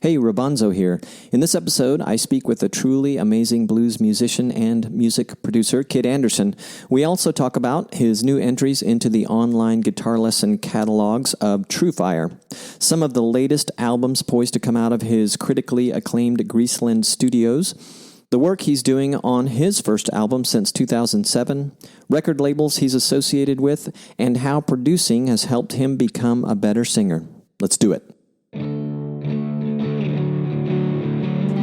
Hey, Rabanzo here. In this episode, I speak with a truly amazing blues musician and music producer, Kid Andersen. We also talk about his new entries into the online guitar lesson catalogs of TrueFire, some of the latest albums poised to come out of his critically acclaimed Greaseland Studios, the work he's doing on his first album since 2007, record labels he's associated with, and how producing has helped him become a better singer. Let's do it.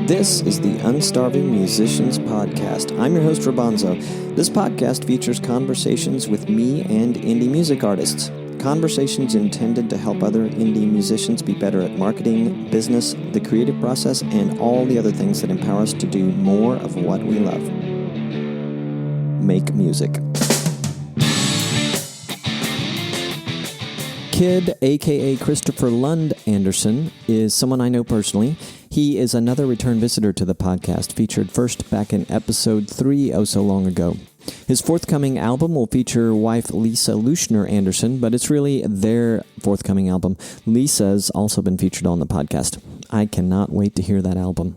This is the Unstarving Musicians Podcast. I'm your host, Rabanzo. This podcast features conversations with me and indie music artists. Conversations intended to help other indie musicians be better at marketing, business, the creative process, and all the other things that empower us to do more of what we love. Make music. Kid, a.k.a. Christopher Lund Andersen, is someone I know personally. He is another return visitor to the podcast, featured first back in episode 3 oh so long ago. His forthcoming album will feature wife Lisa Lushner Andersen, but it's really their forthcoming album. Lisa's also been featured on the podcast. I cannot wait to hear that album.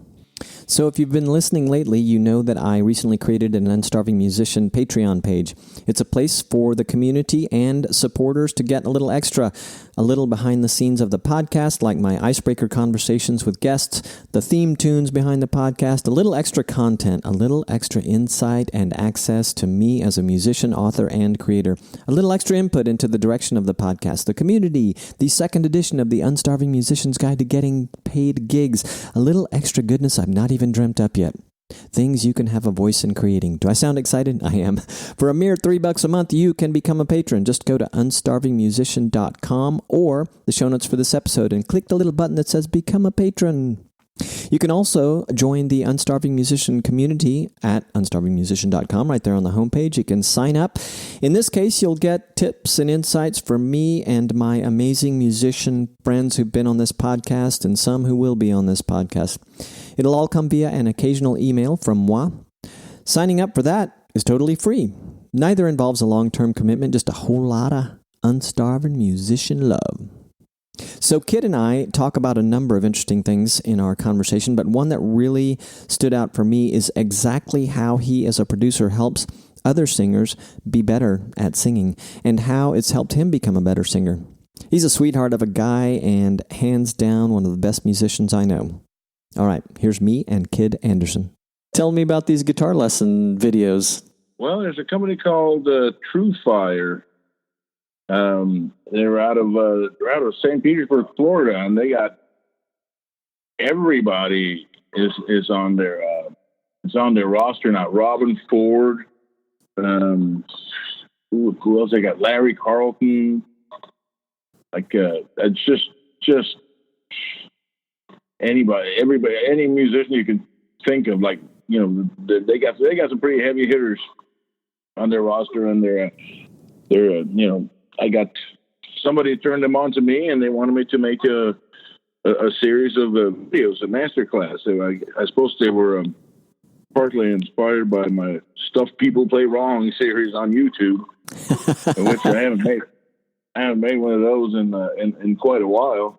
So if you've been listening lately, you know that I recently created an Unstarving Musician Patreon page. It's a place for the community and supporters to get a little extra, a little behind the scenes of the podcast, like my icebreaker conversations with guests, the theme tunes behind the podcast, a little extra content, a little extra insight and access to me as a musician, author, and creator, a little extra input into the direction of the podcast, the community, the second edition of the Unstarving Musician's Guide to Getting Paid Gigs, a little extra goodness I've not even dreamt up yet. Things you can have a voice in creating. Do I sound excited? I am. For a mere $3 a month, you can become a patron. Just go to unstarvingmusician.com or the show notes for this episode and click the little button that says Become a Patron. You can also join the Unstarving Musician community at unstarvingmusician.com right there on the homepage. You can sign up. In this case, you'll get tips and insights from me and my amazing musician friends who've been on this podcast and some who will be on this podcast. It'll all come via an occasional email from moi. Signing up for that is totally free. Neither involves a long-term commitment, just a whole lot of unstarving musician love. So Kid and I talk about a number of interesting things in our conversation, but one that really stood out for me is exactly how he as a producer helps other singers be better at singing and how it's helped him become a better singer. He's a sweetheart of a guy and hands down one of the best musicians I know. All right, here's me and Kid Andersen. Tell me about these guitar lesson videos. Well, there's a company called TrueFire. They're out of St. Petersburg, Florida, and they got everybody is on their roster now. Robin Ford, who else? They got Larry Carlton. It's just everybody, any musician you can think of. Like, you know, they got some pretty heavy hitters on their roster, and they're you know. I got somebody turned them on to me, and they wanted me to make a series of videos, a masterclass. So I suppose they were partly inspired by my Stuff People Play Wrong series on YouTube, in which I haven't made one of those in quite a while.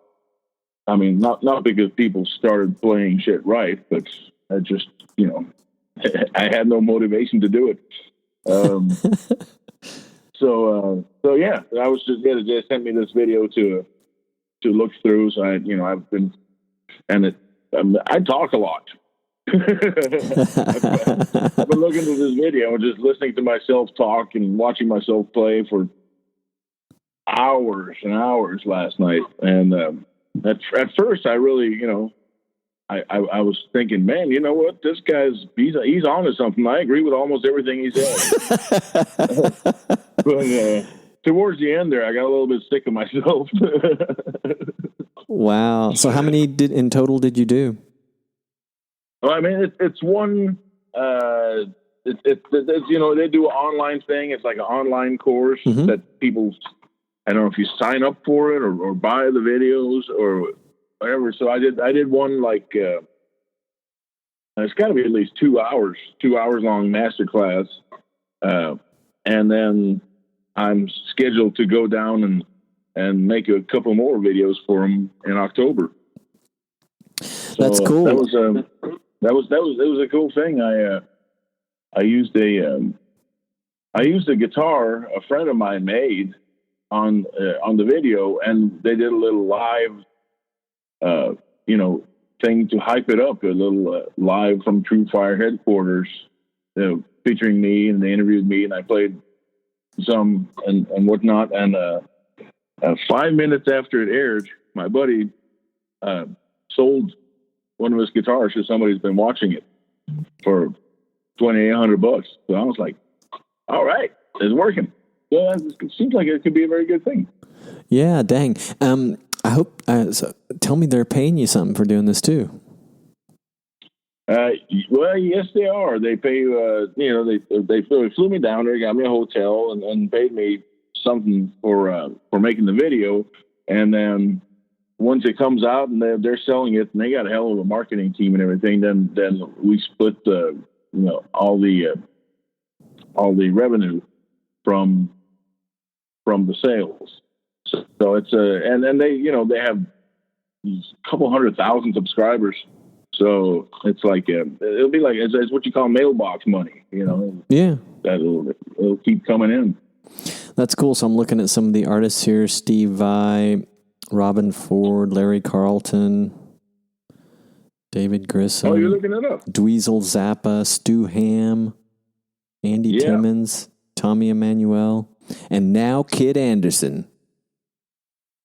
I mean, not because people started playing shit right, but I just, you know, I had no motivation to do it. So yeah, I was they sent me this video to look through. So I talk a lot. I've been looking at this video and just listening to myself talk and watching myself play for hours and hours last night. And at first, I really, you know, I was thinking, man, you know what? This he's on to something. I agree with almost everything he said. But towards the end there, I got a little bit sick of myself. Wow. So how many in total did you do? Well, I mean, it's one, it's you know, they do an online thing. It's like an online course that people, I don't know if you sign up for it or buy the videos or whatever. So I did one like, it's got to be at least 2 hours long masterclass. And then I'm scheduled to go down and make a couple more videos for them in October. So That's cool. That was a cool thing. I used a guitar a friend of mine made on the video, and they did a little live, thing to hype it up. A little live from TrueFire headquarters, featuring me, and they interviewed me, and I played some and whatnot. And 5 minutes after it aired, my buddy sold one of his guitars to somebody who's been watching it for $2,800. So I was like, all right, it's working. So it seems like it could be a very good thing. Yeah, dang. I hope. So tell me they're paying you something for doing this too. Well, yes, they are. They pay. They flew me down there, got me a hotel, and paid me something for making the video. And then once it comes out and they're selling it, and they got a hell of a marketing team and everything, then we split all the revenue from the sales. So it's and they have a couple 100,000 subscribers. So it's like it'll be like it's what you call mailbox money, Yeah, it'll keep coming in. That's cool. So I'm looking at some of the artists here: Steve Vai, Robin Ford, Larry Carlton, David Grissom. Oh, you're looking it up. Dweezil Zappa, Stu Ham, Andy Timmons, Tommy Emmanuel, and now Kid Andersen.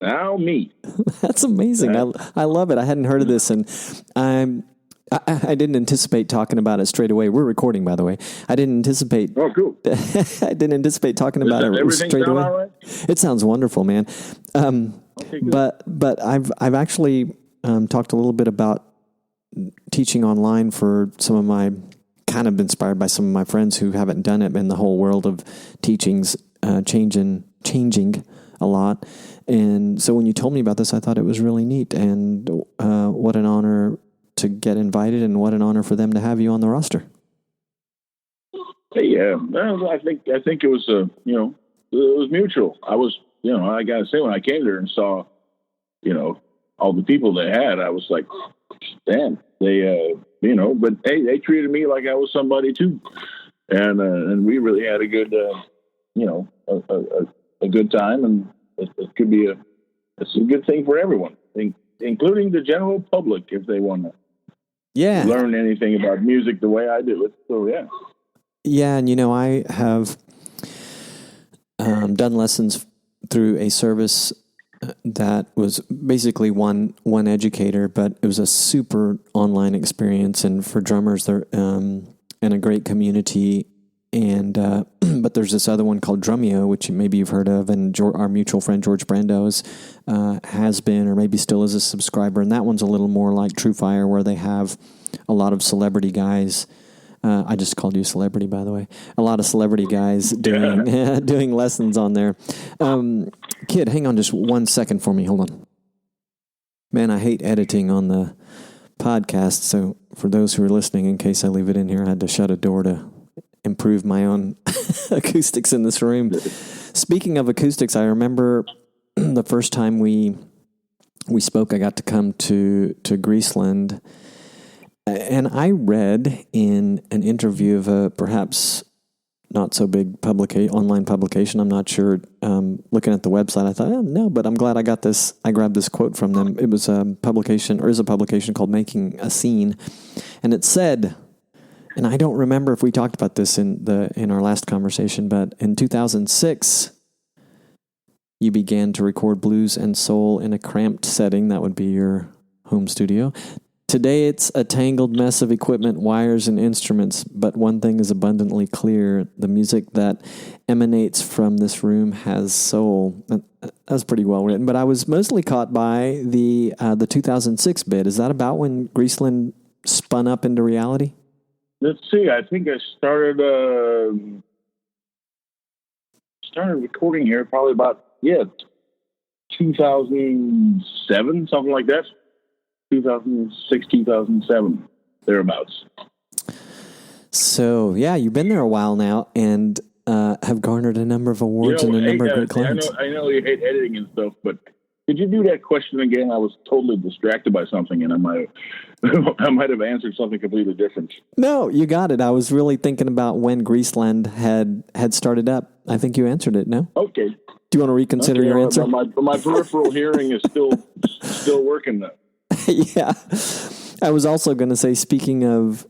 Now me. That's amazing. I love it. I hadn't heard of this, and I didn't anticipate talking about it straight away. We're recording, by the way. I didn't anticipate. Oh, cool. I didn't anticipate talking about it straight away. All right? It sounds wonderful, man. Okay, but I've actually talked a little bit about teaching online for some of my, kind of inspired by some of my friends who haven't done it, and the whole world of teaching's changing a lot. And so when you told me about this, I thought it was really neat, and what an honor to get invited, and what an honor for them to have you on the roster. Yeah, I think it was it was mutual. I was I gotta say, when I came there and saw all the people they had, I was like, damn, they but hey, they treated me like I was somebody too, and we really had a good a good time, and it could be it's a good thing for everyone, including the general public, if they want to learn anything about music the way I do it. So yeah, and I have done lessons through a service that was basically one educator, but it was a super online experience, and for drummers, they're and a great community. And but there's this other one called Dromio, which maybe you've heard of, and our mutual friend George Brando's has been, or maybe still is, a subscriber, and that one's a little more like TrueFire, where they have a lot of celebrity guys. I just called you a celebrity, by the way. A lot of celebrity guys doing lessons on there. Kid, hang on just 1 second for me. Hold on. Man, I hate editing on the podcast, so for those who are listening, in case I leave it in here, I had to shut a door to improve my own acoustics in this room. Speaking of acoustics, I remember the first time we spoke, I got to come to Greaseland, and I read in an interview of a perhaps not so big online publication, I'm not sure, looking at the website, I thought, no, but I'm glad I got this. I grabbed this quote from them. It was a publication called Making a Scene, and it said, and I don't remember if we talked about this in our last conversation, but in 2006, you began to record blues and soul in a cramped setting. That would be your home studio. Today, it's a tangled mess of equipment, wires, and instruments, but one thing is abundantly clear. The music that emanates from this room has soul. That's pretty well written, but I was mostly caught by the 2006 bit. Is that about when Greaseland spun up into reality? Let's see. I think I started recording here probably about 2007, something like that. 2006, 2007, thereabouts. So you've been there a while now, and have garnered a number of awards and a number of great clients. I know you hate editing and stuff, but Could you do that question again? I was totally distracted by something, and I might have answered something completely different. No, you got it. I was really thinking about when Greaseland had started up. I think you answered it, no? Okay. Do you want to reconsider your answer? My peripheral hearing is still working though. Yeah. I was also going to say, speaking of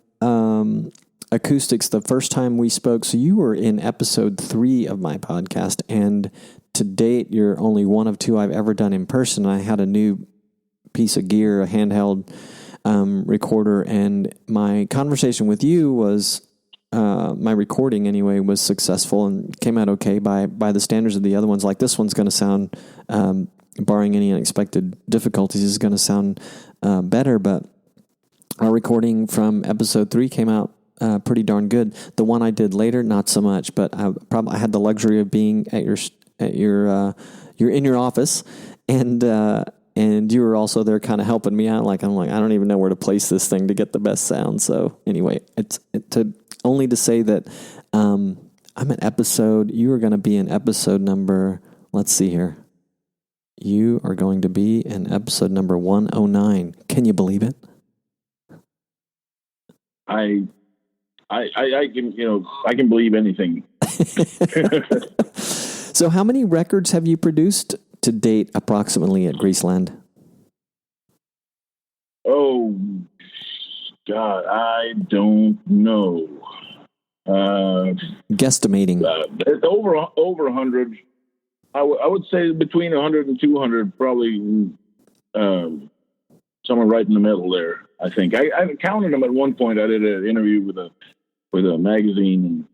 acoustics, the first time we spoke, so you were in episode 3 of my podcast, and to date, you're only one of 2 I've ever done in person. I had a new piece of gear, a handheld recorder, and my conversation with you was, my recording anyway, was successful and came out okay by the standards of the other ones. Like this one's going to sound, barring any unexpected difficulties, is going to sound better, but our recording from episode 3 came out pretty darn good. The one I did later, not so much, but I had the luxury of being at you're in your office, and you were also there kind of helping me out. I'm like, I don't even know where to place this thing to get the best sound. So anyway, only to say that I'm an episode. You are going to be in episode number. Let's see here. You are going to be in episode number 109. Can you believe it? I can I can believe anything. So how many records have you produced to date approximately at Greaseland? Oh, God, I don't know. Guesstimating. It's over 100. I would say between 100 and 200, probably somewhere right in the middle there, I think. I counted them at one point. I did an interview with a magazine,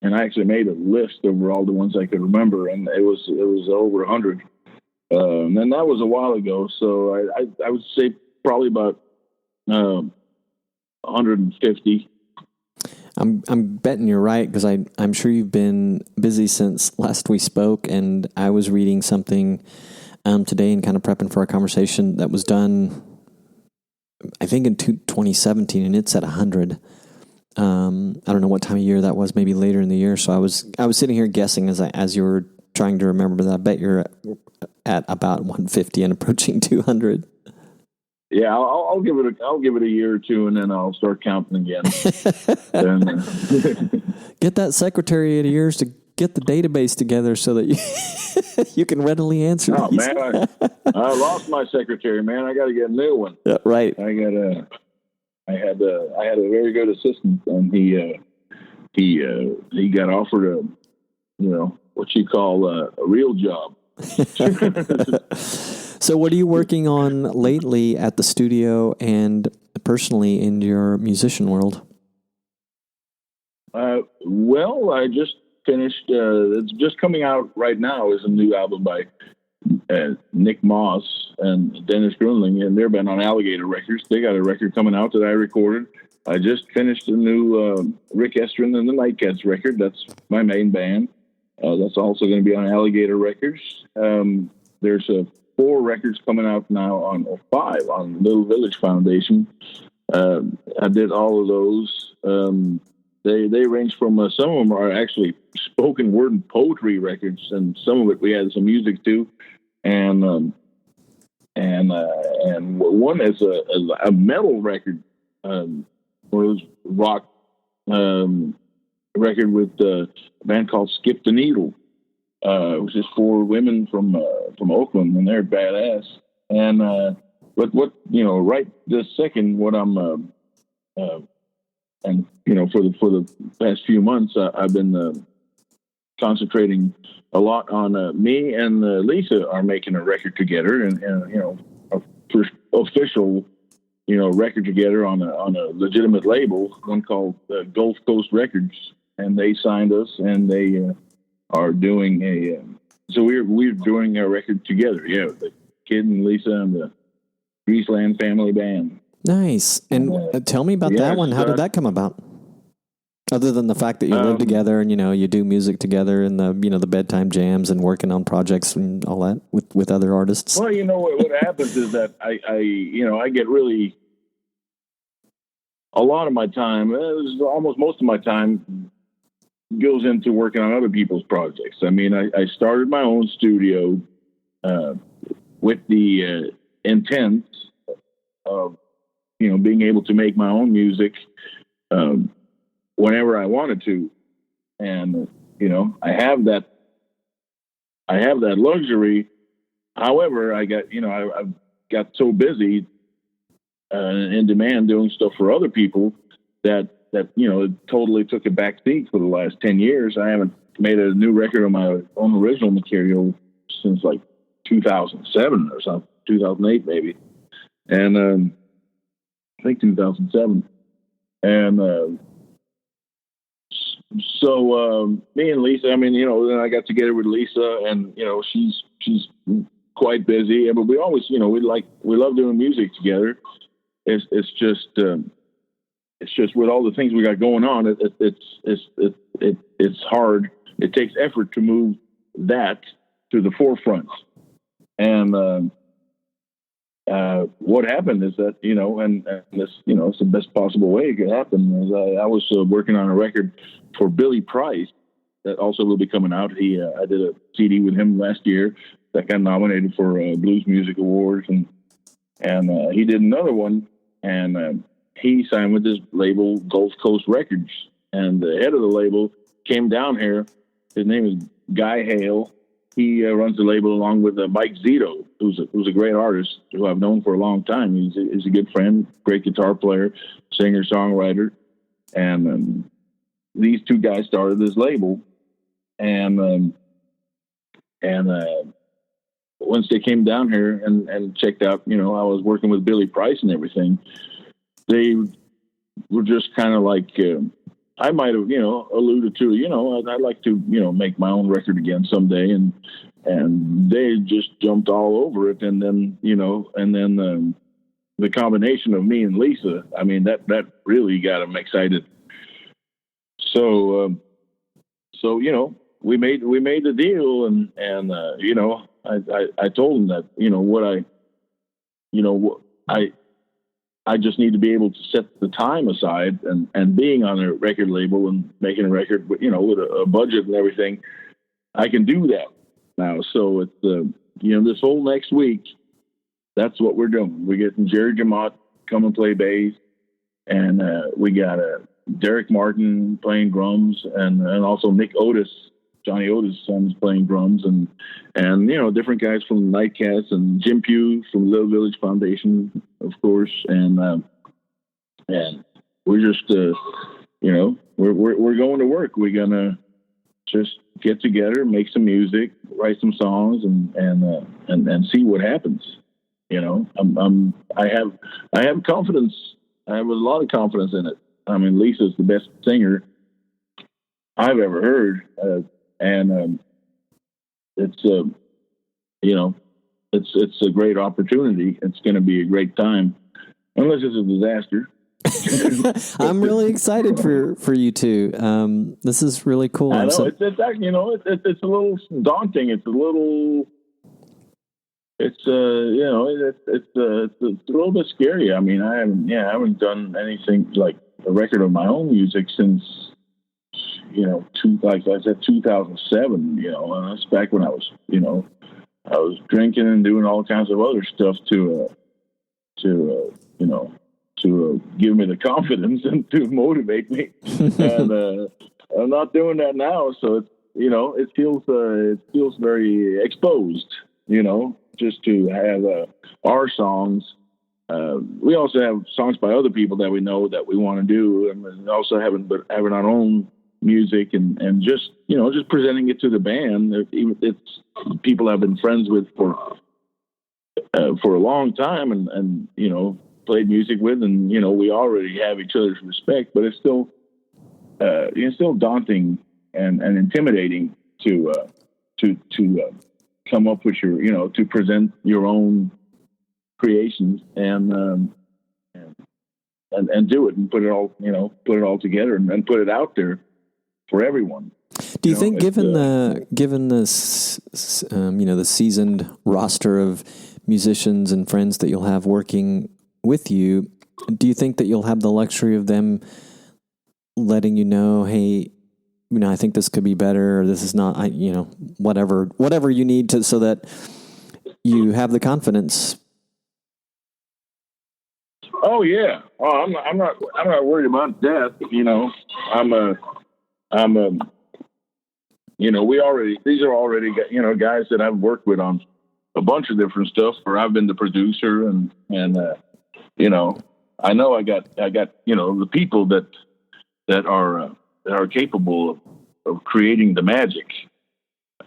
and I actually made a list over all the ones I could remember, and it was over 100. And then that was a while ago, so I would say probably about 150. I'm betting you're right, because I'm sure you've been busy since last we spoke, and I was reading something today and kind of prepping for our conversation that was done, I think in 2017, and it's at 100. I don't know what time of year that was, maybe later in the year. So I was sitting here guessing as you were trying to remember that. I bet you're at about 150 and approaching 200. Yeah, I'll give it a year or two, and then I'll start counting again. Get that secretariat of yours to get the database together so that you can readily answer. Oh these. Man, I lost my secretary. Man, I got to get a new one. Yeah, right. I had a very good assistant, and he got offered what you call a real job. So what are you working on lately at the studio and personally in your musician world? Well, I just finished, it's just coming out right now, is a new album by Nick Moss and Dennis Grunling, and they've been on Alligator Records. They got a record coming out that I recorded. I just finished a new Rick Estrin and the Nightcats record. That's my main band. That's also going to be on Alligator Records. There's 4 records coming out now or 5 on Little Village Foundation. I did all of those. They range from some of them are actually spoken word and poetry records, and some of it we had some music too, and one is a metal record, or it was rock record with a band called Skip the Needle. It was just 4 women from Oakland, and they're badass. And but what right this second, what I'm and for the past few months, I've been concentrating a lot on me and Lisa are making a record together, and a first official record together on a legitimate label, one called Gulf Coast Records, and they signed us, and they are doing so we're doing a record together. Yeah, the kid and Lisa and the Greaseland family band. Nice. And tell me about that one. How did that come about? Other than the fact that you live together and you do music together and the bedtime jams and working on projects and all that with other artists. Well, what happens is that I get really a lot of my time, almost most of my time goes into working on other people's projects. I mean, I started my own studio with the intent of, being able to make my own music whenever I wanted to. And, I have that luxury. However, I've got so busy in demand doing stuff for other people that it totally took a back seat for the last 10 years. I haven't made a new record of my own original material since like 2007 or something, 2008 maybe. And I think 2007. And so me and Lisa, then I got together with Lisa, and she's quite busy, but we always, we love doing music together. It's just with all the things we got going on, it's hard. It takes effort to move that to the forefront. And what happened is that, and this, it's the best possible way it could happen. Is I was working on a record for Billy Price that also will be coming out. I did a CD with him last year that got nominated for Blues Music Awards, and he did another one, and he signed with this label, Gulf Coast Records, and the head of the label came down here. His name is Guy Hale. He runs the label along with Mike Zito, who's a great artist who I've known for a long time. He's a good friend, great guitar player, singer, songwriter, and these two guys started this label, and once they came down here and checked out, I was working with Billy Price and everything, they were just kind of like, I might have, alluded to, I'd like to, make my own record again someday. And they just jumped all over it. And then, the combination of me and Lisa, that really got them excited. So, we made the deal, and I told them that, I just need to be able to set the time aside, and being on a record label and making a record, with a budget and everything, I can do that now. So it's, this whole next week, that's what we're doing. We're getting Jerry Jamot come and play bass, and we got Derek Martin playing drums, and also Nick Otis, Johnny Otis' son, is playing drums, and different guys from Nightcats, and Jim Pugh from Little Village Foundation, of course, and we're just we're going to work. We're gonna just get together, make some music, write some songs, and see what happens. I have confidence. I have a lot of confidence in it. Lisa's the best singer I've ever heard. And it's it's a great opportunity. It's going to be a great time, unless it's a disaster. I'm really excited for you two. This is really cool. I know it's a little daunting. It's a little little bit scary. I haven't done anything like a record of my own music since. Like I said, 2007, and that's back when I was drinking and doing all kinds of other stuff to give me the confidence and to motivate me. And I'm not doing that now. So it feels very exposed, just to have our songs. We also have songs by other people that we know that we want to do, and also having our own music and just presenting it to the band. It's people I've been friends with for a long time, and played music with, and we already have each other's respect, but it's still daunting and intimidating to come up with your to present your own creations and do it and put it all together and put it out there for everyone. Do you think, given this, the seasoned roster of musicians and friends that you'll have working with you, do you think that you'll have the luxury of them letting you know, hey, I think this could be better, or this is not, whatever you need to, so that you have the confidence. Oh yeah. Oh, I'm not worried about that. You know, these are already, you know, guys that I've worked with on a bunch of different stuff where I've been the producer and you know, I got, you know, the people that are capable of creating the magic.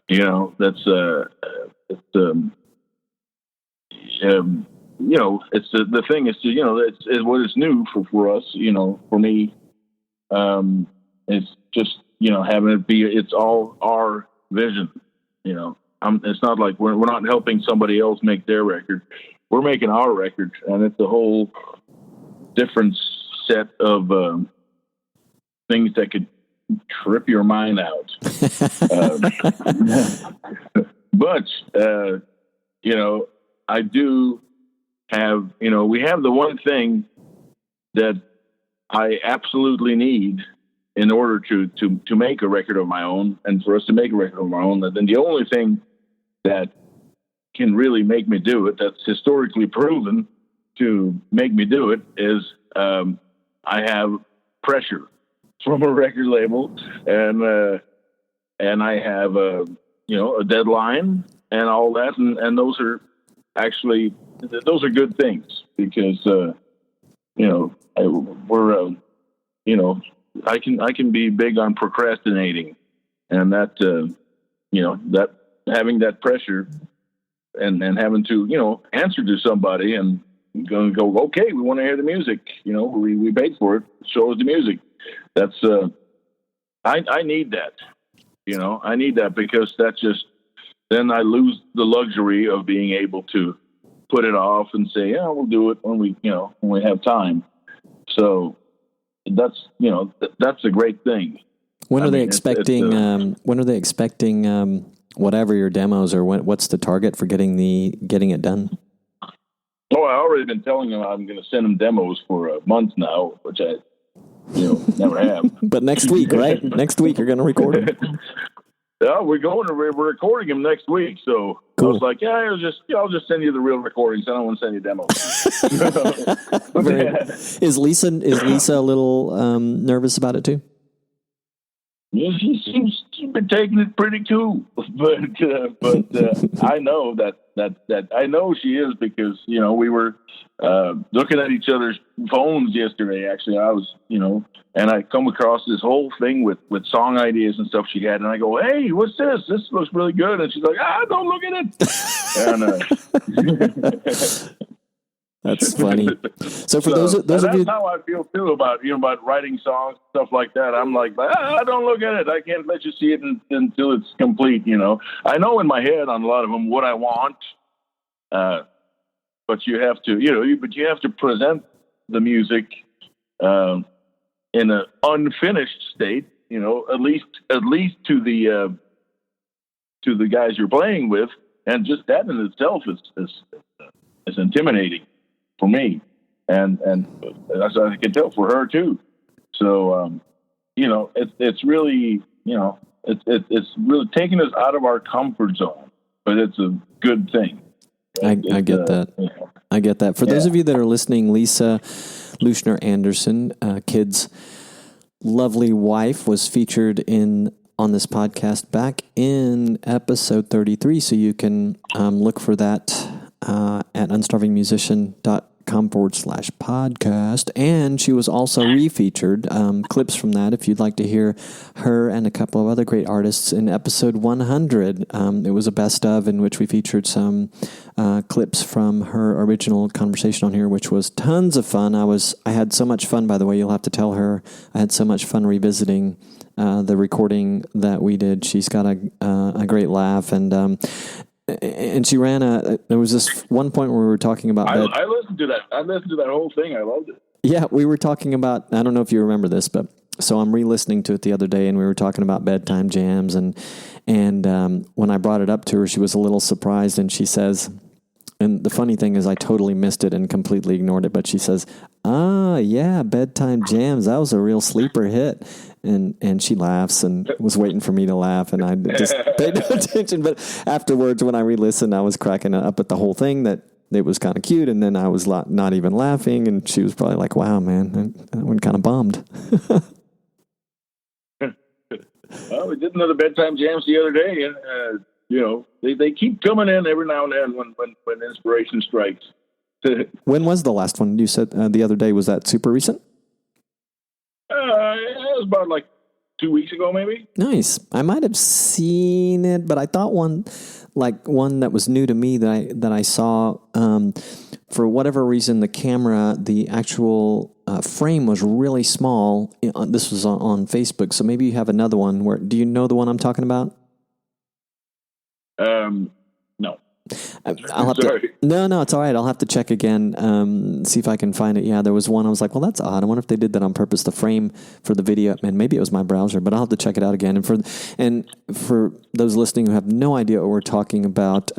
You know, that's you know, it's the thing is to, you know, it's what is new for us, you know, for me, it's just, you know, having it be, it's all our vision, you know. It's not like we're not helping somebody else make their record. We're making our record, and it's a whole different set of things that could trip your mind out. But you know, I do have, you know, we have the one thing that I absolutely need in order to make a record of my own, and for us to make a record of our own. And then the only thing that can really make me do it, that's historically proven to make me do it, is I have pressure from a record label, and I have you know, a deadline and all that, and those are actually, those are good things, because you know, we're you know, I can be big on procrastinating, and that you know, that having that pressure and having to, you know, answer to somebody and go, okay, we want to hear the music, you know, we paid for it, show us the music. That's I need that, you know, I need that, because that's just, then I lose the luxury of being able to put it off and say, yeah, we'll do it when we, you know, when we have time. So that's, you know, that's a great thing. When are they expecting? When are they expecting? Whatever your demos, or what's the target for getting it done? Oh, I already been telling them I'm going to send them demos for a month now, which I, you know, never have. But next week, right? Next week you're going to record them. Yeah, we're recording them next week. So cool. I was like, yeah, I'll just send you the real recordings. I don't want to send you demos. Is Lisa a little nervous about it too? Yeah, she's been taking it pretty cool, but I know that I know she is, because, you know, we were looking at each other's phones yesterday. Actually, I was, you know, and I come across this whole thing with song ideas and stuff she had, and I go, hey, what's this? This looks really good, and she's like, don't look at it. And that's funny. So for those of you, that's how I feel too about, you know, about writing songs, stuff like that. I'm like, don't look at it. I can't let you see it until it's complete. You know, I know in my head on a lot of them what I want, but you have to, you know, you have to present the music in an unfinished state. You know, at least to the guys you're playing with, and just that in itself is intimidating for me, and as I can tell for her too. So you know, it's really, you know, it's really taking us out of our comfort zone, but it's a good thing. I get that. You know, I get that. For those of you that are listening, Lisa Lushner Andersen, Kid's lovely wife, was featured on this podcast back in episode 33. So you can look for that at unstarvingmusician.com/podcast. And she was also refeatured, clips from that, if you'd like to hear her and a couple of other great artists, in episode 100. It was a best of, in which we featured some clips from her original conversation on here, which was tons of fun. I had so much fun, by the way. You'll have to tell her I had so much fun revisiting the recording that we did. She's got a great laugh, and she ran there was this one point where we were talking about I listened to that. I listened to that whole thing. I loved it. Yeah, we were talking about, I don't know if you remember this, but so I'm re-listening to it the other day, and we were talking about bedtime jams, and when I brought it up to her, she was a little surprised, and she says, and the funny thing is I totally missed it and completely ignored it, but she says, yeah, bedtime jams, that was a real sleeper hit. and she laughs and was waiting for me to laugh, and I just paid no attention. But afterwards, when I re-listened, I was cracking up at the whole thing, that it was kind of cute, and then I was not even laughing, and she was probably like, "Wow, man, that one kind of bummed." Well, we did another bedtime jams the other day, and they keep coming in every now and then when inspiration strikes. When was the last one? You said the other day. Was that super recent? It was about like 2 weeks ago, maybe. Nice. I might have seen it, but I thought one that was new to me that I saw. For whatever reason, the actual frame was really small. This was on Facebook, so maybe you have another one. Do you know the one I'm talking about? No. I'll have to. No, it's all right. I'll have to check again, see if I can find it. Yeah, there was one. I was like, well, that's odd. I wonder if they did that on purpose. The frame for the video, and maybe it was my browser, but I'll have to check it out again. And for those listening who have no idea what we're talking about,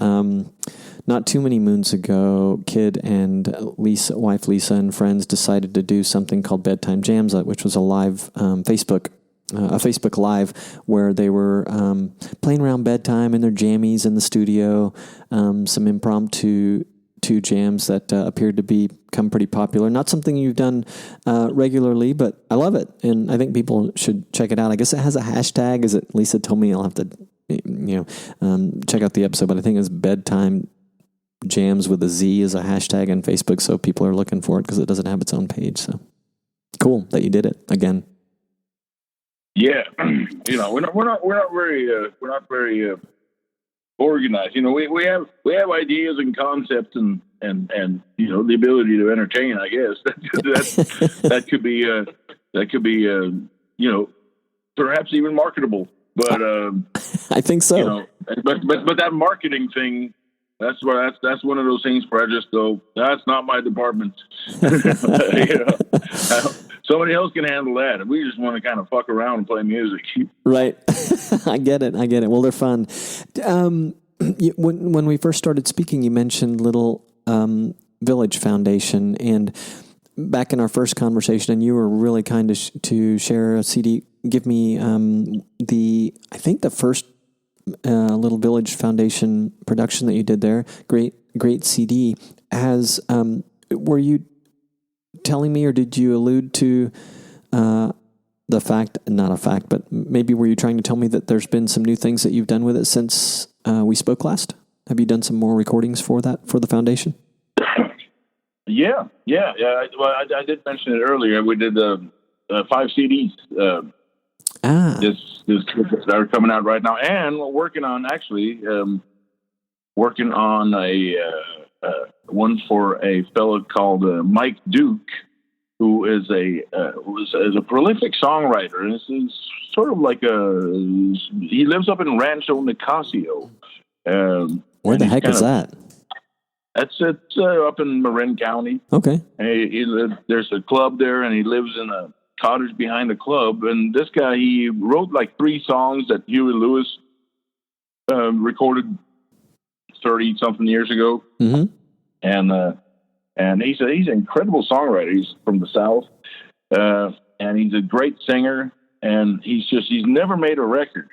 not too many moons ago, Kid and wife Lisa and friends decided to do something called Bedtime Jams, which was a live Facebook Live where they were playing around bedtime in their jammies in the studio, some impromptu jams that appeared to become pretty popular. Not something you've done regularly, but I love it, and I think people should check it out. I guess it has a hashtag. As Lisa told me, I'll have to check out the episode, but I think it's Bedtime Jams with a Z is a hashtag on Facebook, so people are looking for it because it doesn't have its own page. So cool that you did it again. Yeah, we're not very organized. We have ideas and concepts and the ability to entertain. I guess that could be perhaps even marketable. But I think so. But that marketing thing. That's one of those things where I just go, that's not my department. Somebody else can handle that. We just want to kind of fuck around and play music. Right. I get it. Well, they're fun. When we first started speaking, you mentioned Little Village Foundation, and back in our first conversation, and you were really kind to share a CD. Give me I think the first Little Village Foundation production that you did there. Great CD. Were you telling me, or did you allude to the fact, not a fact, but maybe were you trying to tell me that there's been some new things that you've done with it since we spoke last? Have you done some more recordings for the foundation? Yeah. Well, I did mention it earlier. We did 5 CDs. This that are coming out right now, and we're working on a one for a fellow called Mike Duke, who is a prolific songwriter. And this is sort of like he lives up in Rancho Nicasio. Where the heck is that? It's up in Marin County. Okay. There's a club there, and he lives in a cottage behind the club. And this guy, he wrote like 3 songs that Huey Lewis recorded 30-something years ago. Mm-hmm. And he's an incredible songwriter. He's from the South, and he's a great singer. And he's never made a record.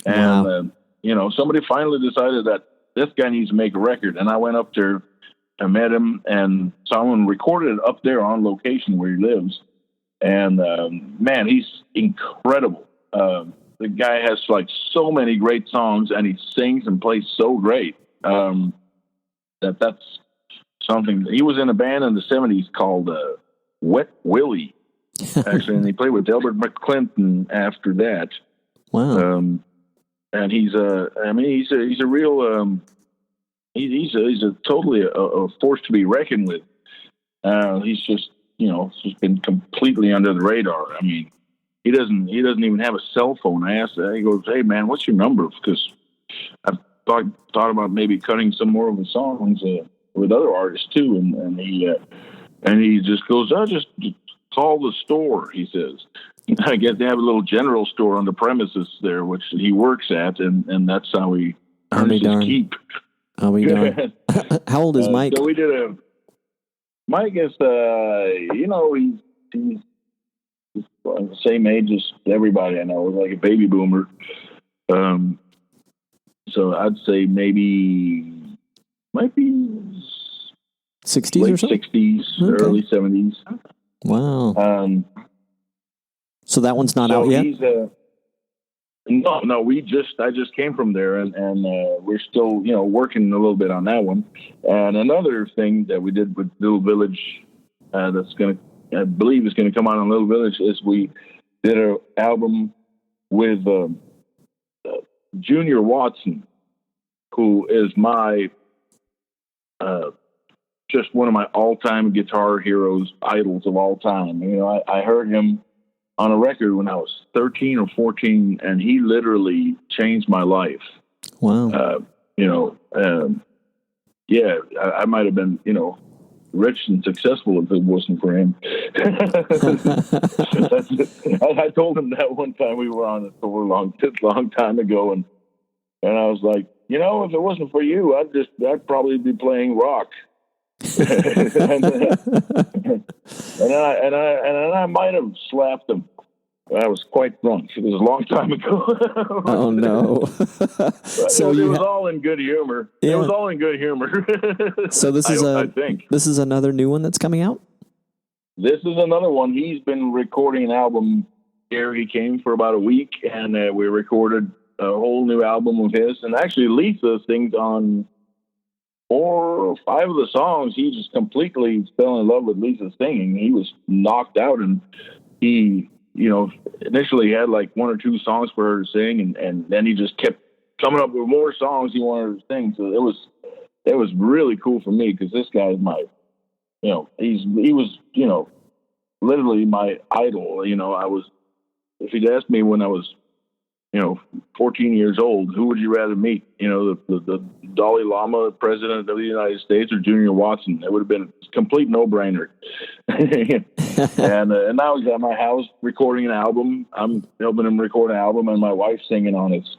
And wow. Somebody finally decided that this guy needs to make a record. And I went up there and met him, and someone recorded it up there on location where he lives. And man, he's incredible. The guy has like so many great songs, and he sings and plays so great. That's something. He was in a band in the 70s called Wet Willie, actually, and he played with Delbert McClinton after that. Wow. And he's a real he's totally a force to be reckoned with. He's just been completely under the radar. I mean, he doesn't even have a cell phone. I asked him, he goes, "Hey man, what's your number?" Because I've thought about maybe cutting some more of his songs with other artists too. And he just goes, just call the store, he says. I guess they have a little general store on the premises there, which he works at, and that's how he earns his keep. I'll be darned. How old is Mike? So we did Mike is, he's the same age as everybody I know, like a baby boomer. So I'd say might be 60s late or so? 60s, early 70s. Wow. So that one's not out yet? He's no. I just came from there, and we're still, working a little bit on that one. And another thing that we did with Little Village, I believe is going to come out on Little Village, is we did an album with Junior Watson, who is my just one of my all-time guitar heroes, idols of all time. I heard him on a record when I was 13 or 14, and he literally changed my life. Wow. I might have been, rich and successful if it wasn't for him. I told him that one time we were on a tour long time ago, and I was like, if it wasn't for you, I'd probably be playing rock. and I might have slapped him. I was quite drunk. It was a long time ago. Oh no! So it was all in good humor. Yeah. It was all in good humor. So this is I think this is another new one that's coming out. This is another one. He's been recording an album here. He came for about a week, and we recorded a whole new album of his. And actually, Lisa sings on 4 or 5 of the songs. He just completely fell in love with Lisa singing. He was knocked out, and he, initially had like 1 or 2 songs for her to sing, and then he just kept coming up with more songs he wanted her to sing. So it was really cool for me, because this guy is my, he was, literally my idol. If he'd asked me when I was, 14 years old, who would you rather meet? The Dalai Lama, president of the United States, or Junior Watson? It would have been a complete no-brainer. And now he's at my house recording an album. I'm helping him record an album, and my wife's singing on his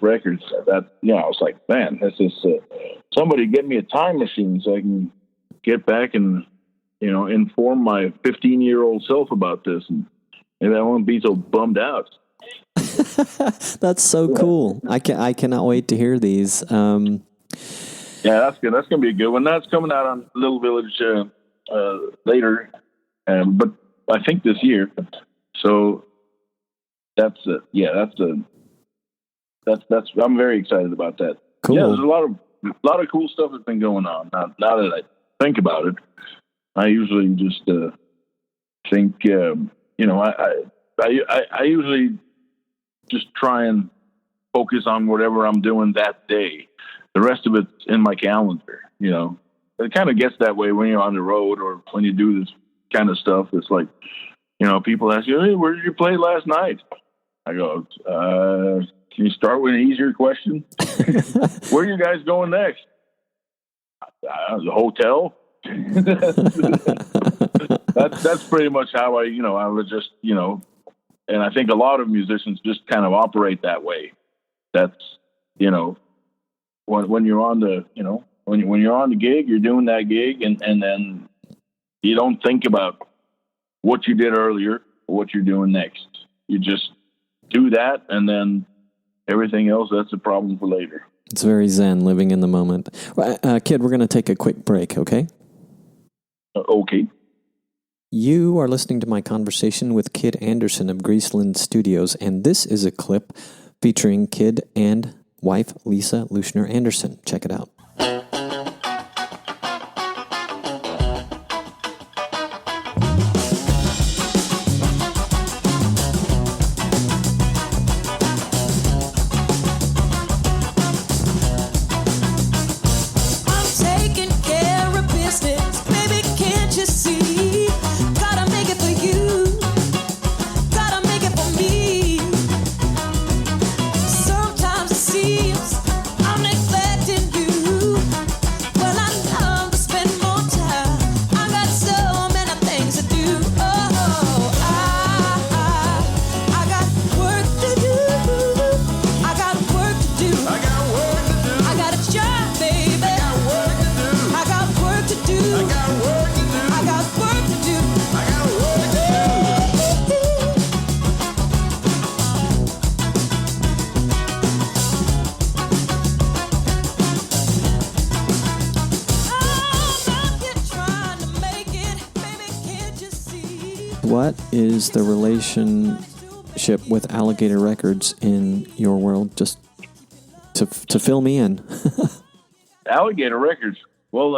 record. So I was like, man, this is somebody get me a time machine so I can get back and inform my 15-year-old self about this, and maybe I won't be so bummed out. That's so cool. I cannot wait to hear these. Yeah, that's good. That's gonna be a good one. That's coming out on Little Village later, but I think this year. So that's I'm very excited about that. Cool. Yeah, there's a lot of cool stuff that's been going on. Now that I think about it, I usually just think I usually just try and focus on whatever I'm doing that day. The rest of it's in my calendar. It kind of gets that way when you're on the road, or when you do this kind of stuff. It's like, people ask you, hey, where did you play last night? I go, can you start with an easier question? Where are you guys going next? The hotel. That's pretty much how I would just, and I think a lot of musicians just kind of operate that way. That's, when you're on the, when you're on the gig, you're doing that gig, and then you don't think about what you did earlier or what you're doing next. You just do that, and then everything else, that's a problem for later. It's very zen, living in the moment. Kid, we're going to take a quick break, okay? Okay. You are listening to my conversation with Kid Andersen of Greaseland Studios, and this is a clip featuring Kid and wife Lisa Lushner Andersen. Check it out. Sometimes it seems I'm neglecting you. what is the relationship with Alligator Records in your world? Just to fill me in. Alligator Records. Well,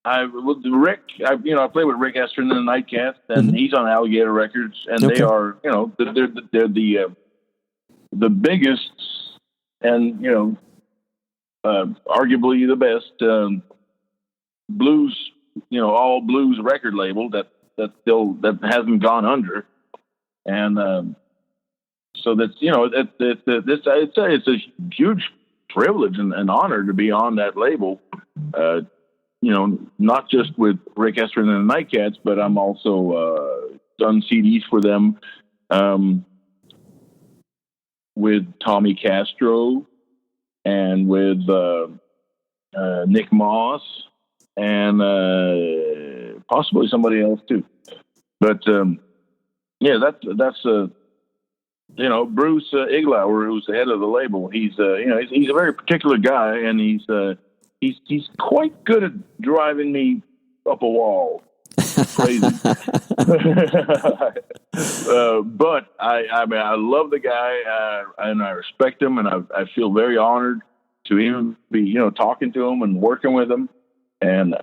I play with Rick Estrin and the Nightcats, and he's on Alligator Records, and they are, they're the biggest and arguably the best blues, all blues record label that hasn't gone under, and so that's it's a huge privilege and honor to be on that label. Not just with Rick Estrin and the Nightcats, but I'm also done CDs for them with Tommy Castro and with Nick Moss and possibly somebody else too. But that's Bruce Iglauer, who's the head of the label. He's a very particular guy, and he's quite good at driving me up a wall. Crazy. But I love the guy, and I respect him, and I feel very honored to even be, talking to him and working with him. And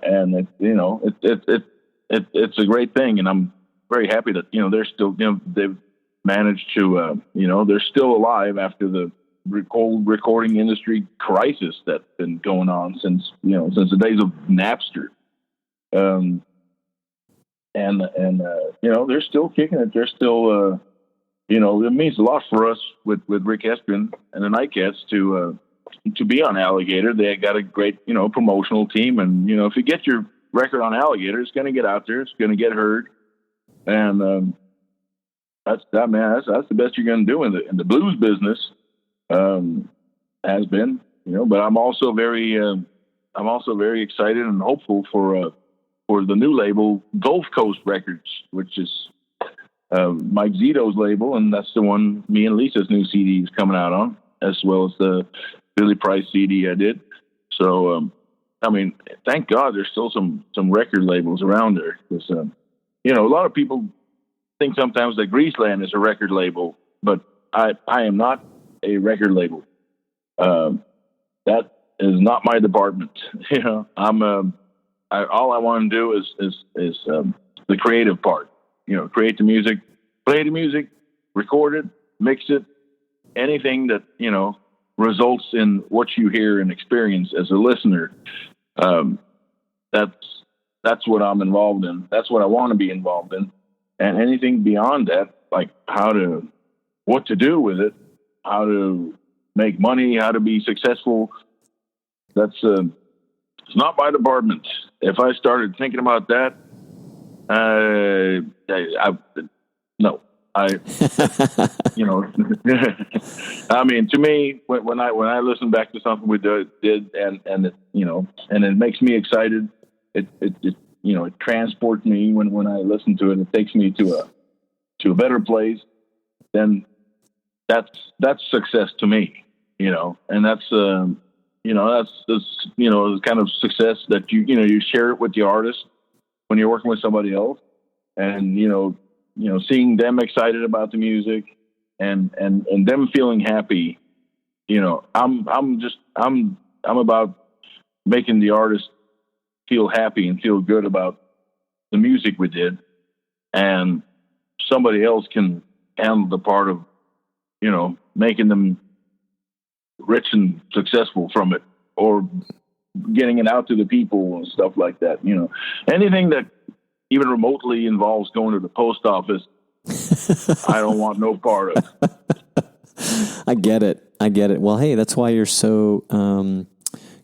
it's a great thing. And I'm very happy that, they're still, they've managed to, they're still alive after the recording industry crisis that's been going on since the days of Napster. They're still kicking it. They're still, it means a lot for us with Rick Estrin and the Nightcats to be on Alligator. They got a great, promotional team. And, if you get your record on Alligator, it's going to get out there. It's going to get heard. And, that's the best you're going to do in the blues business. Has been, but I'm also very excited and hopeful for the new label, Gulf Coast Records, which is Mike Zito's label, and that's the one me and Lisa's new CD is coming out on, as well as the Billy Price CD I did. So, thank God there's still some record labels around there. Because, a lot of people think sometimes that Greaseland is a record label, but I am not a record label. That is not my department. I'm all I want to do is the creative part. Create the music, play the music, record it, mix it, anything that results in what you hear and experience as a listener. That's what I'm involved in. That's what I want to be involved in. And anything beyond that, like what to do with it, how to make money, how to be successful, that's it's not my department. If I started thinking about that, no. To me, when I listen back to something we did, and it makes me excited, it transports me when I listen to it. It takes me to a better place. Then that's success to me, and that's the kind of success that you share it with the artist when you're working with somebody else, and seeing them excited about the music and them feeling happy. I'm about making the artist feel happy and feel good about the music we did, and somebody else can handle the part of making them rich and successful from it, or getting it out to the people and stuff like that. Anything that even remotely involves going to the post office, I don't want no part of. I get it. Well, hey, that's why you're so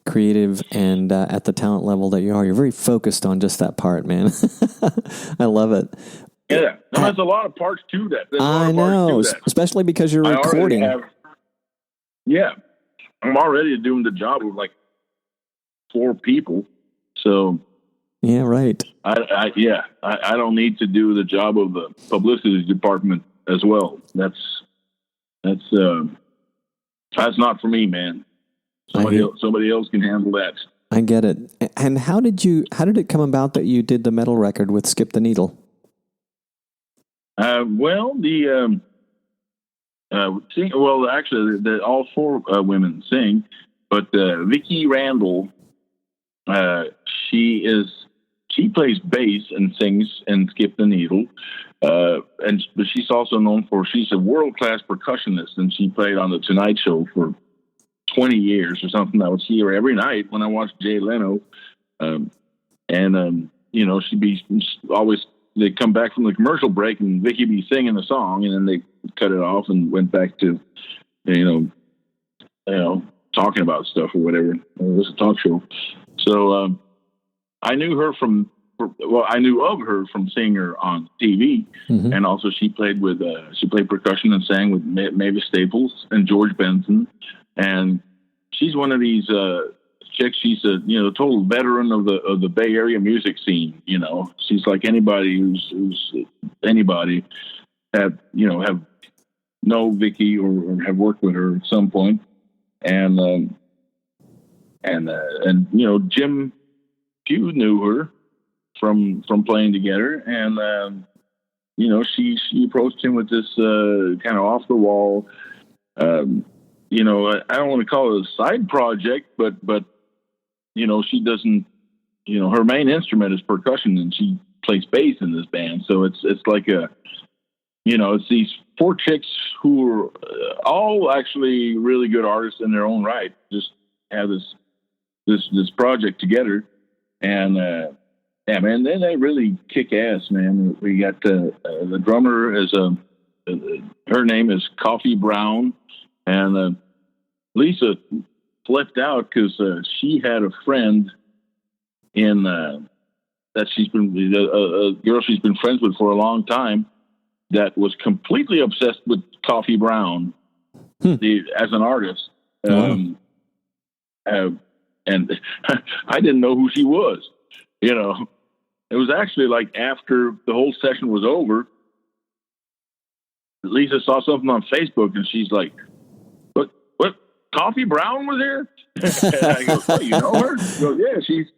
creative and at the talent level that you are. You're very focused on just that part, man. I love it. Yeah, there's a lot of parts to that. I know, especially because you're recording. I'm already doing the job of like 4 people, so yeah, right. I don't need to do the job of the publicity department as well. That's not for me, man. Somebody else can handle that. I get it. And how did it come about that you did the metal record with Skip the Needle? Well, actually, all four women sing, but Vicki Randall, uh, she is she plays bass and sings and skip the needle, but she's also known for she's a world class percussionist, and she played on the Tonight Show for 20 years or something. I would see her every night when I watched Jay Leno, she'd be always. They'd come back from the commercial break, and Vicki be singing the song, and then they cut it off and went back to, talking about stuff or whatever. It was a talk show. So I knew her I knew of her from seeing her on TV, and also she played percussion and sang with Mavis Staples and George Benson, and she's one of these chicks. She's a total veteran of the Bay Area music scene. She's like anybody who's anybody have know Vicki or have worked with her at some point, and Jim Pugh knew her from playing together, and she approached him with this kind of off the wall. I don't want to call it a side project, but she doesn't, her main instrument is percussion, and she plays bass in this band. So it's like it's these four chicks who are all actually really good artists in their own right. Just have this project together, and man, then they really kick ass, man. We got the drummer is her name is Coffee Brown, and Lisa flipped out because she had a friend in that she's been a girl she's been friends with for a long time that was completely obsessed with Coffee Brown as an artist. And I didn't know who she was. It was actually like after the whole session was over, Lisa saw something on Facebook and she's like, what Coffee Brown was here? And I go, oh, you know her? She goes, yeah, she's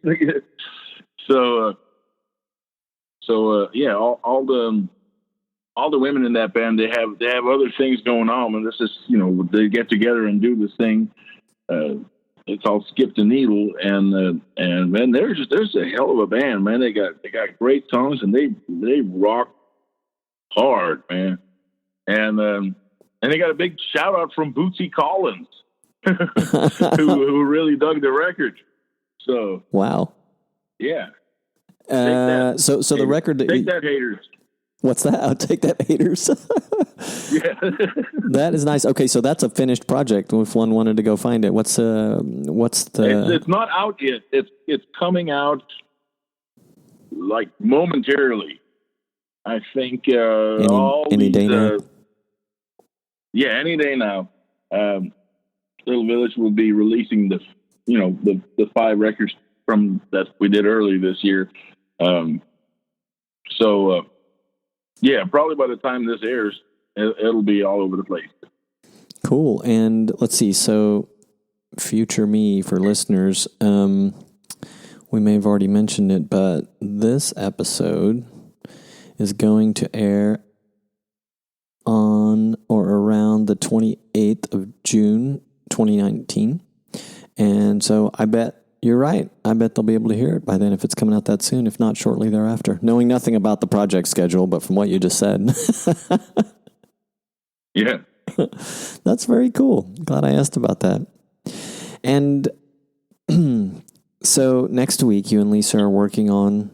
all the women in that band, they have other things going on, and this is, they get together and do this thing. It's all Skip the Needle, and man, there's a hell of a band, man. They got great songs, and they rock hard, man. And they got a big shout out from Bootsy Collins, who really dug the record. So wow, yeah. So the record take that, haters. What's that? I'll take that, haters. Yeah. That is nice. Okay, so that's a finished project. If one wanted to go find it, what's the? It's not out yet. It's coming out like momentarily. I think any day now. Yeah, any day now. Little Village will be releasing the 5 records from that we did early this year. Yeah, probably by the time this airs, it'll be all over the place. Cool. And let's see. So, future me for listeners, we may have already mentioned it, but this episode is going to air on or around the 28th of June, 2019. And so I bet you're right. I bet they'll be able to hear it by then if it's coming out that soon, if not shortly thereafter. Knowing nothing about the project schedule, but from what you just said. Yeah. That's very cool. Glad I asked about that. And so next week, you and Lisa are working on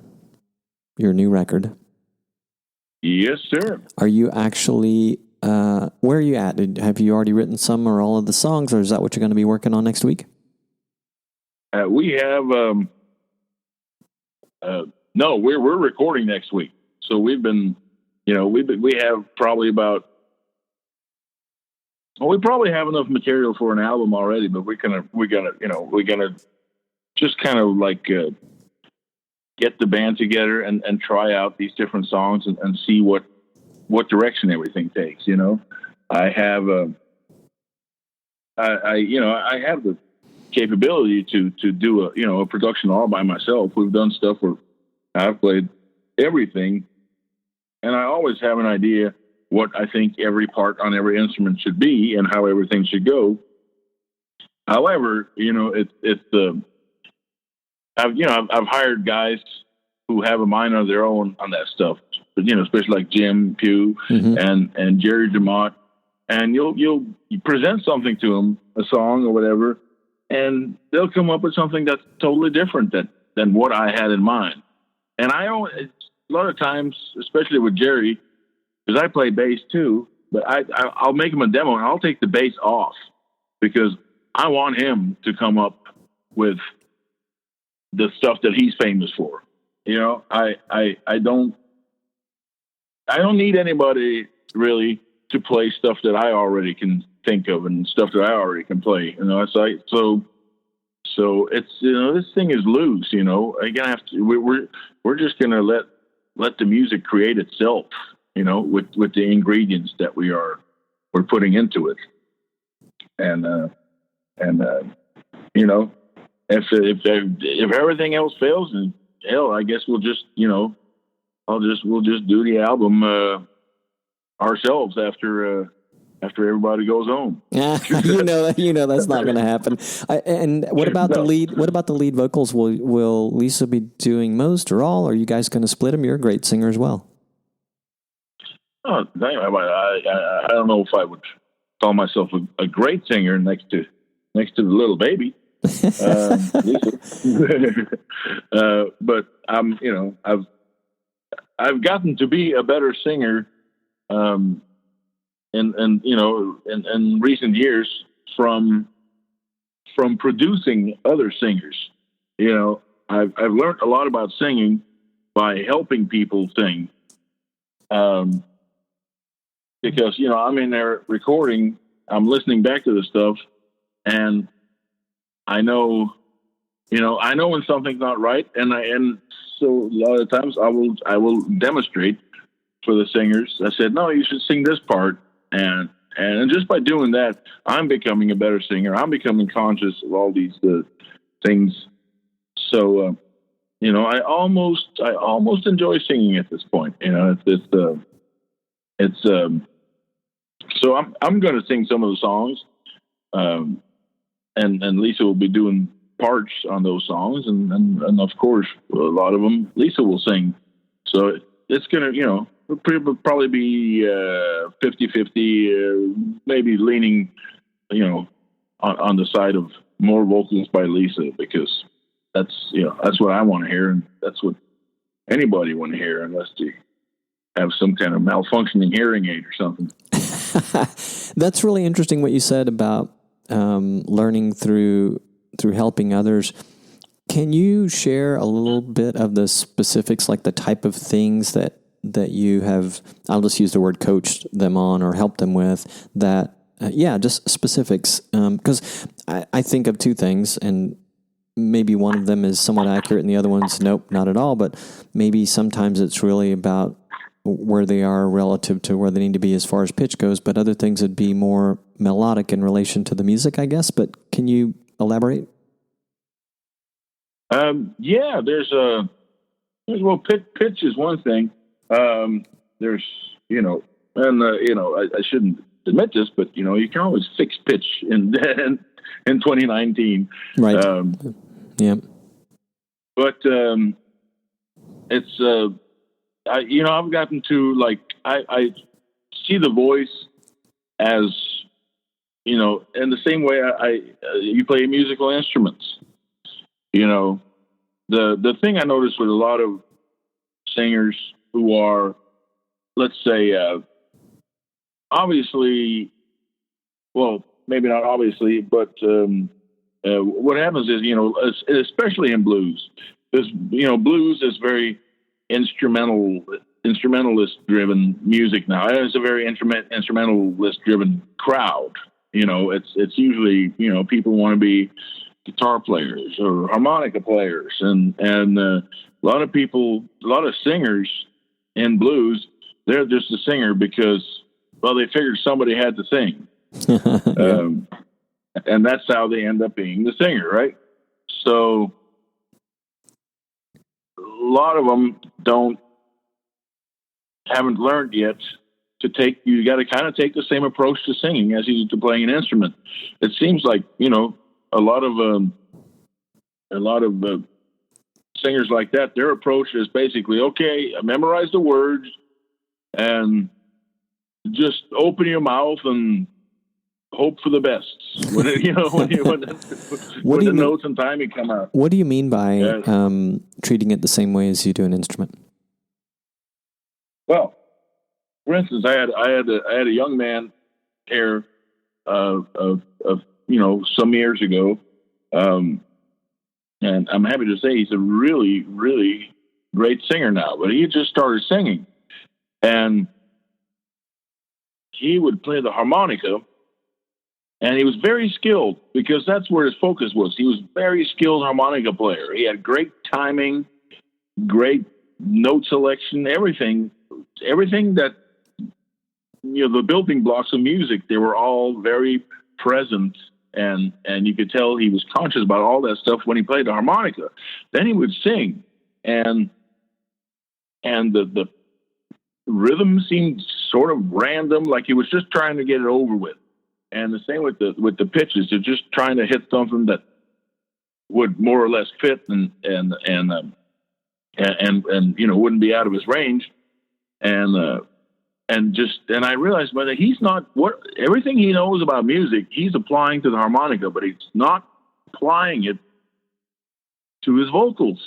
your new record. Yes, sir. Are you actually, where are you at? Have you already written some or all of the songs, or is that what you're going to be working on next week? We have, no, we're recording next week. So we have probably we probably have enough material for an album already, but we're gonna just kind of like, get the band together and try out these different songs and see what direction everything takes. I have, I have the capability to do a production all by myself. We've done stuff where I've played everything and I always have an idea what I think every part on every instrument should be and how everything should go. However, I've hired guys who have a mind of their own on that stuff, but, especially like Jim Pugh and Jerry DeMott, and you present something to them, a song or whatever, and they'll come up with something that's totally different than what I had in mind. And a lot of times, especially with Jerry, because I play bass too, but I'll make him a demo and I'll take the bass off because I want him to come up with the stuff that he's famous for. I don't need anybody really to play stuff that I already can think of and stuff that I already can play. So it's this thing is loose. You're gonna have to. We're just gonna let the music create itself. With the ingredients that we're putting into it, and if everything else fails, then hell, I guess we'll just we'll just do the album ourselves after everybody goes home. That's not going to happen. And what about the lead? What about the lead vocals? Will Lisa be doing most or all? Or are you guys going to split them? You're a great singer as well. Oh, I don't know if I would call myself a great singer next to the little baby. But I've gotten to be a better singer, in recent years from producing other singers. I've learned a lot about singing by helping people sing. Because, I'm in there recording, I'm listening back to the stuff, and I know when something's not right, and so a lot of times I will demonstrate for the singers. I said, no, you should sing this part, and just by doing that, I'm becoming a better singer. I'm becoming conscious of all these things. So, I almost enjoy singing at this point. So I'm going to sing some of the songs, and Lisa will be doing parts on those songs, and of course a lot of them Lisa will sing. So it's going to probably be 50-50, maybe leaning on the side of more vocals by Lisa, because that's what I want to hear, and that's what anybody want to hear, unless you have some kind of malfunctioning hearing aid or something. That's really interesting what you said about learning through helping others. Can you share a little bit of the specifics, like the type of things that you have, I'll just use the word coached them on or helped them with, that, just specifics. Because I think of two things, and maybe one of them is somewhat accurate and the other one's nope, not at all. But maybe sometimes it's really about where they are relative to where they need to be as far as pitch goes, but other things would be more melodic in relation to the music, I guess. But can you elaborate? Pitch is one thing. There's, I shouldn't admit this, but you can always fix pitch in 2019. Right. Yeah. But it's I've gotten to I see the voice as in the same way you play musical instruments. The thing I noticed with a lot of singers who are, let's say, obviously, well, maybe not obviously, but what happens is, especially in blues, blues is very instrumentalist driven music now. It's a very instrumentalist driven crowd. It's usually, people want to be guitar players or harmonica players, and a lot of singers in blues, they're just a singer because, well, they figured somebody had to sing. And that's how they end up being the singer, right? So a lot of them don't haven't learned yet you got to kind of take the same approach to singing as you do to playing an instrument. It seems like, a lot of singers like that, their approach is basically, okay, memorize the words and just open your mouth and hope for the best when the notes and timing come out. What do you mean by treating it the same way as you do an instrument? Well, for instance, I had a young man here some years ago, and I'm happy to say he's a really, really great singer now. But he just started singing, and he would play the harmonica, and he was very skilled because that's where his focus was. He was a very skilled harmonica player. He had great timing, great note selection, everything that, the building blocks of music, they were all very present, and you could tell he was conscious about all that stuff when he played the harmonica. Then he would sing, and the rhythm seemed sort of random, like he was just trying to get it over with. And the same with the pitches. They're just trying to hit something that would more or less fit and wouldn't be out of his range. And I realized, but he's not everything he knows about music, he's applying to the harmonica, but he's not applying it to his vocals.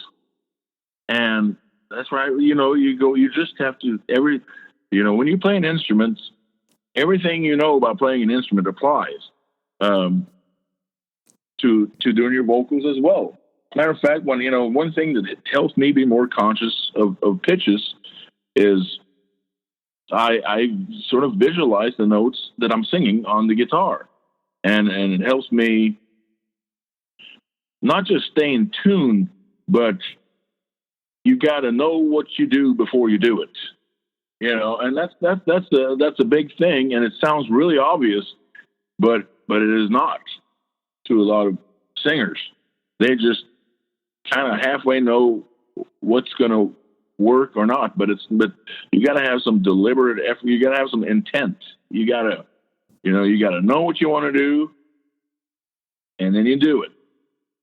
And that's right. You just have to when you play an instrument, everything you know about playing an instrument applies to doing your vocals as well. Matter of fact, one thing that helps me be more conscious of pitches is I sort of visualize the notes that I'm singing on the guitar, and it helps me not just stay in tune, but you got to know what you do before you do it. And that's a big thing, and it sounds really obvious, but it is not to a lot of singers. They just kind of halfway know what's going to work or not, but you got to have some deliberate effort. You got to have some intent. You got to know what you want to do, and then you do it.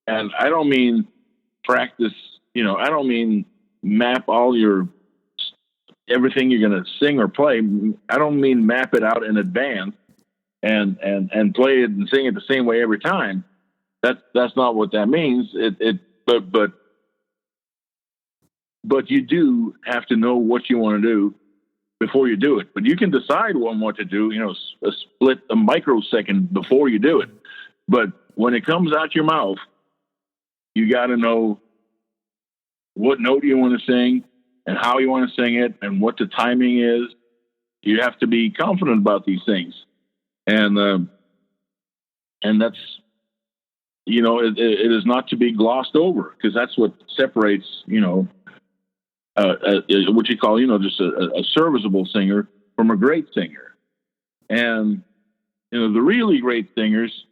And I don't mean practice. I don't mean map all everything you're going to sing or play. I don't mean map it out in advance and play it and sing it the same way every time. That's not what that means. But you do have to know what you want to do before you do it. But you can decide what to do, a microsecond before you do it. But when it comes out your mouth, you got to know what note you want to sing and how you want to sing it and what the timing is. You have to be confident about these things. And that's, it is not to be glossed over, because that's what separates, what you call, just a serviceable singer from a great singer. And, the really great singers,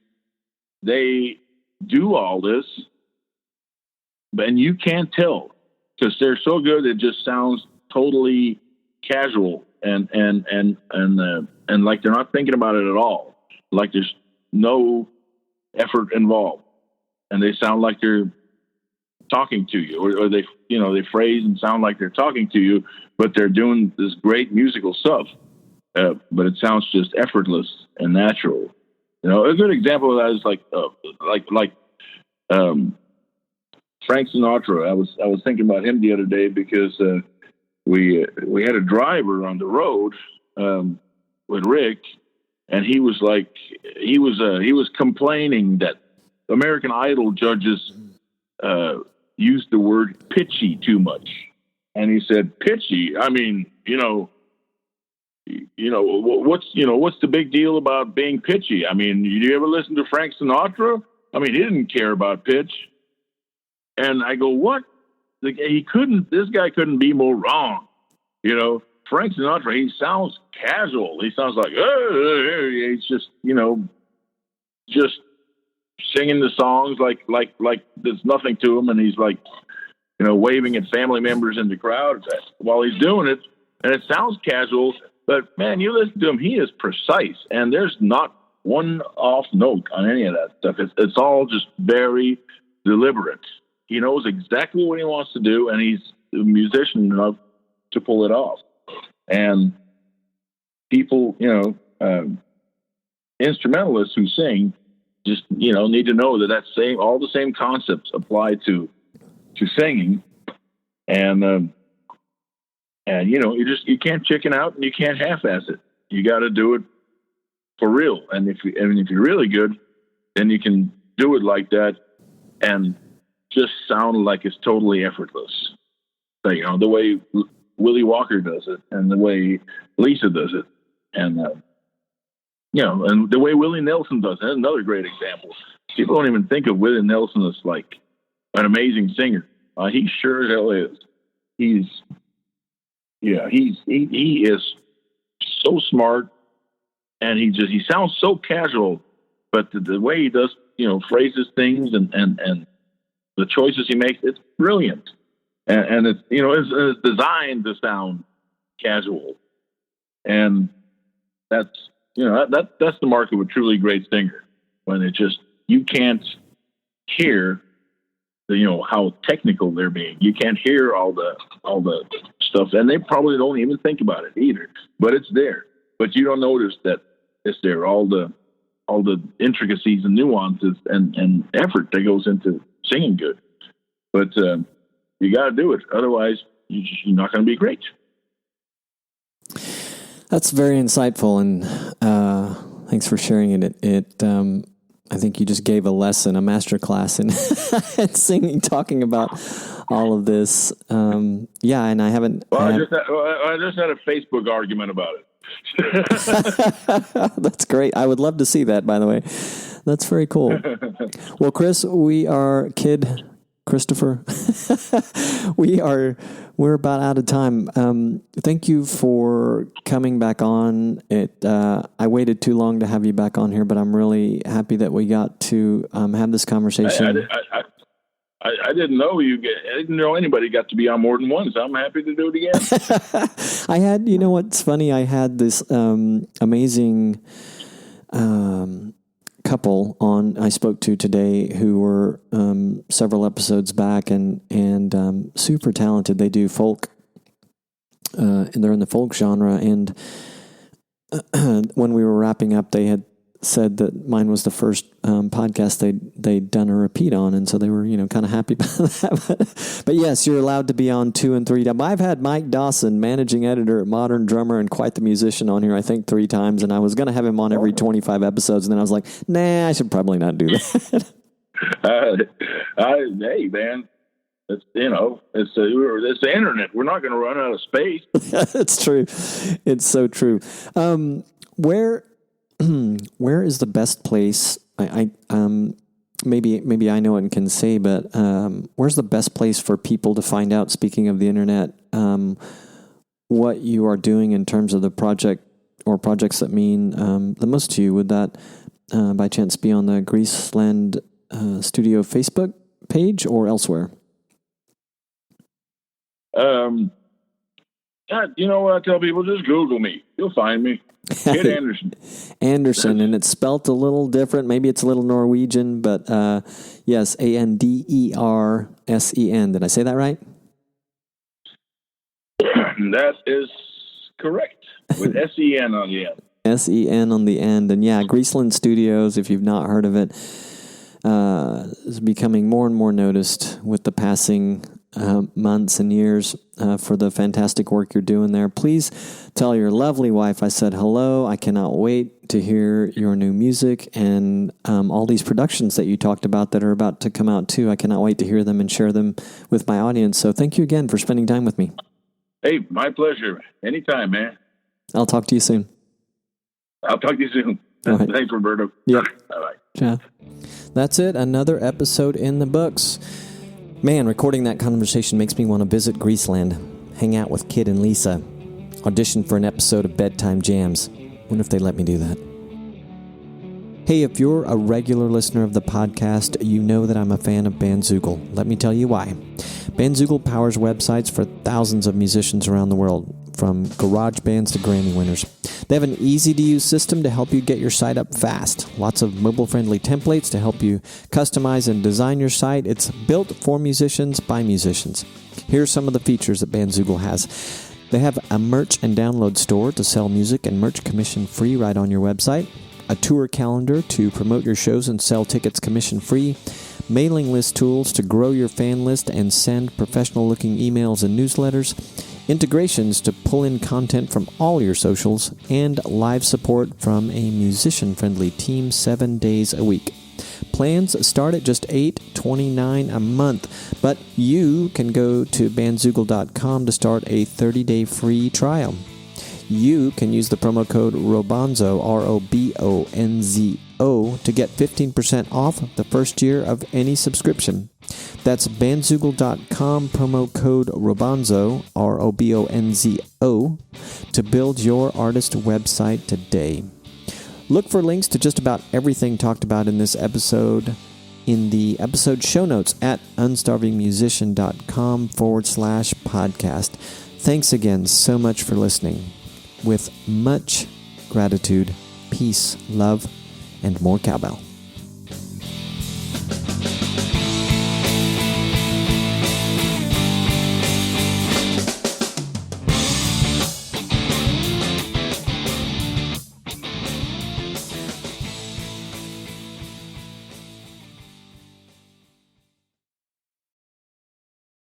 they do all this, and you can't tell, because they're so good it just sounds totally casual and like they're not thinking about it at all, like there's no effort involved, and they sound like they're talking to you, or they phrase and sound like they're talking to you, but they're doing this great musical stuff, but it sounds just effortless and natural. A good example of that is like Frank Sinatra. I was thinking about him the other day because we had a driver on the road with Rick, and he was complaining that American Idol judges used the word pitchy too much, and he said, "Pitchy? I mean, what's the big deal about being pitchy? I mean, did you ever listen to Frank Sinatra? I mean, he didn't care about pitch." And I go, what? This guy couldn't be more wrong. Frank Sinatra, he sounds casual. He sounds like, he's just, just singing the songs like there's nothing to him. And he's like, waving at family members in the crowd while he's doing it. and it sounds casual, but man, you listen to him, he is precise, and there's not one off note on any of that stuff. It's all just very deliberate. He knows exactly what he wants to do, and he's a musician enough to pull it off. And people, instrumentalists who sing just, need to know that all the same concepts apply to singing. And you can't chicken out and you can't half-ass it. You got to do it for real. And if you're really good, then you can do it like that and just sound like it's totally effortless. So, the way Willie Walker does it, and the way Lisa does it, and and the way Willie Nelson does it. That's another great example. People don't even think of Willie Nelson as like an amazing singer. He sure as hell is. He is so smart, and he sounds so casual, but the way he does, phrases things and the choices he makes, it's brilliant. And it's, it's designed to sound casual. And that's the mark of a truly great singer, when it just, you can't hear how technical they're being. You can't hear all the stuff, and they probably don't even think about it either, but it's there. But you don't notice that it's there, all the intricacies and nuances and effort that goes into singing good. But you got to do it, otherwise you're not going to be great. That's very insightful, and thanks for sharing it. I think you just gave a lesson, a master class in singing, talking about all of this. And I haven't. Well, I just had a Facebook argument about it. That's great. I would love to see that, by the way. That's very cool. Well, Chris, Christopher, we're about out of time. Thank you for coming back on. I waited too long to have you back on here, but I'm really happy that we got to have this conversation. I didn't know I didn't know anybody got to be on more than one, so I'm happy to do it again. I had, what's funny? I had this amazing couple I spoke to today who were several episodes back and super talented. They do folk, and they're in the folk genre. And when we were wrapping up, they had said that mine was the first podcast they'd done a repeat on, and so they were kind of happy about that. But yes, you're allowed to be on 2 and 3 times. I've had Mike Dawson, managing editor at Modern Drummer and quite the musician, on here I think 3 times, and I was going to have him on every 25 episodes, and then I was like, nah, I should probably not do that. Hey man, it's it's the internet. We're not going to run out of space. It's true. It's so true. Where is the best place? Maybe I know it and can say, but where's the best place for people to find out? Speaking of the internet, what you are doing in terms of the project or projects that mean the most to you? Would that by chance be on the Greaseland Studio Facebook page or elsewhere? I tell people, just Google me. You'll find me. Kid Andersen. Andersen, and it's spelt a little different. Maybe it's a little Norwegian, but yes, Andersen. Did I say that right? That is correct, with SEN on the end. SEN on the end. And yeah, Greaseland Studios, if you've not heard of it, is becoming more and more noticed with the passing months and years for the fantastic work you're doing there. Please tell your lovely wife I said hello. I cannot wait to hear your new music and all these productions that you talked about that are about to come out too. I cannot wait to hear them and share them with my audience. So thank you again for spending time with me. Hey, my pleasure. Anytime, man. I'll talk to you soon. I'll talk to you soon. Right. Thanks, Roberto. Yep. Bye-bye. Yeah. That's it. Another episode in the books. Man, recording that conversation makes me want to visit Greaseland, hang out with Kid and Lisa, audition for an episode of Bedtime Jams. Wonder if they let me do that. Hey, if you're a regular listener of the podcast, you know that I'm a fan of Bandzoogle. Let me tell you why. Bandzoogle powers websites for thousands of musicians around the world. from garage bands to Grammy winners. They have an easy-to-use system to help you get your site up fast. Lots of mobile-friendly templates to help you customize and design your site. It's built for musicians by musicians. Here are some of the features that Bandzoogle has. They have a merch and download store to sell music and merch commission-free right on your website. A tour calendar to promote your shows and sell tickets commission-free. Mailing list tools to grow your fan list and send professional-looking emails and newsletters. Integrations to pull in content from all your socials, and live support from a musician-friendly team 7 days a week. Plans start at just $8.29 a month, but you can go to bandzoogle.com to start a 30-day free trial. You can use the promo code ROBONZO, ROBONZO, to get 15% off the first year of any subscription. That's bandzoogle.com, promo code ROBONZO, ROBONZO, to build your artist website today. Look for links to just about everything talked about in this episode in the episode show notes at unstarvingmusician.com/podcast. Thanks again so much for listening. With much gratitude, peace, love, and more cowbell.